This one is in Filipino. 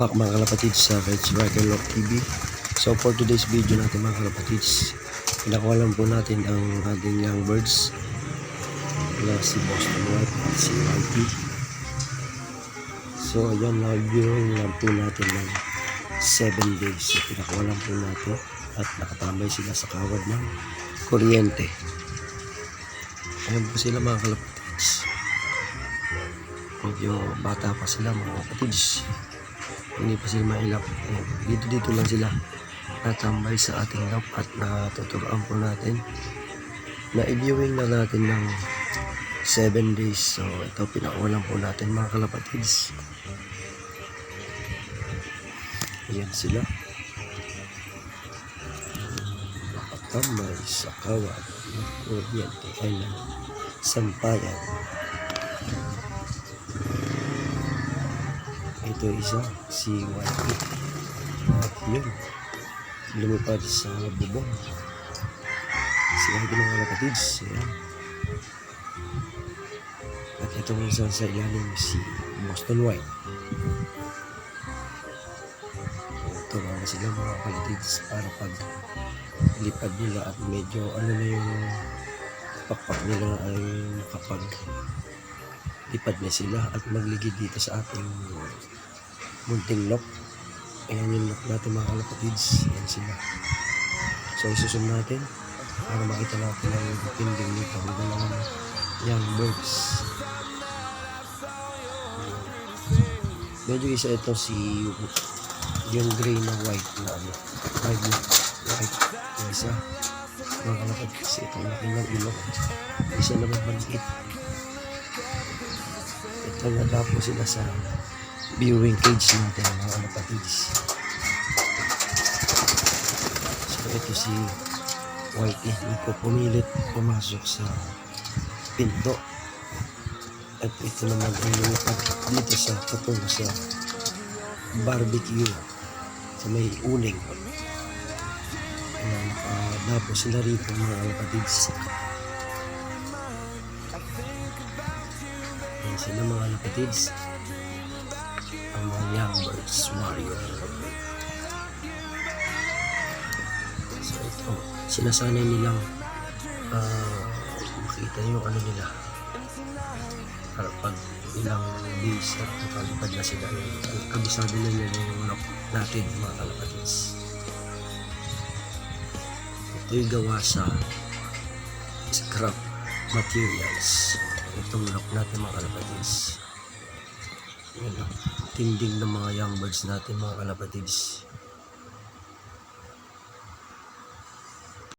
Mga kalapatids sa Red Striker Lock TV. So for today's video natin mga kalapatids, pinakawalan po natin ang ating young birds na si Boston White at si YP. So ayan, na-viewing lang po natin ng 7 days. So pinakawalan po natin at nakatambay sila sa kawad ng kuryente. Ayan po sila mga kalapatids. Medyo bata pa sila mga kalapatids. Hindi pa sila mailap. Dito lang sila natambay sa ating lap at natuturuan po natin na i-viewing na natin ng 7 days. So ito pinakawalan po natin mga kalapatids. Ayan sila nakatambay sa kawad ng kuryente ay ng sampayan. Ito isa, si YP. At yun, lumipad sa bubong. Si YP mga kalapatids. Ayan. At itong isa sa ilalim, si Boston White. Ito mga sila mga kalapatids para pag lipad nila at medyo ano na yung pakpak nila ay kapag lipad na sila at magligid dito sa ating munting lock. Ayan yung lock natin mga kalapatids. Ayan sila. So isusun natin para makita natin ang pinding nito ang dalawang young birds. Medyo isa ito si yung gray na white na ano, white yung isa mga kalapatids. Ito laki ng ilok, isa naman maliit. Ito nadapo sila sa viewing cage natin mga kalapatids. So ito si White, hindi ko pumilit pumasok sa pinto. At ito naman ang lumipad dito sa patungo sa barbecue sa may uling. Ayan, nadapo sila rito mga kalapatids. Ayan sila mga kalapatids, ang mga young birds warrior. So ito, sinasanay nilang makita yung ano nila para pag ilang days at nakalipad na sila, kabisado na nila yung lock natin mga kalapatids. Ito yung gawa sa scrap materials. Itong lock natin mga kalapatids. Yan, tinding ng mga young birds natin mga kalapatids.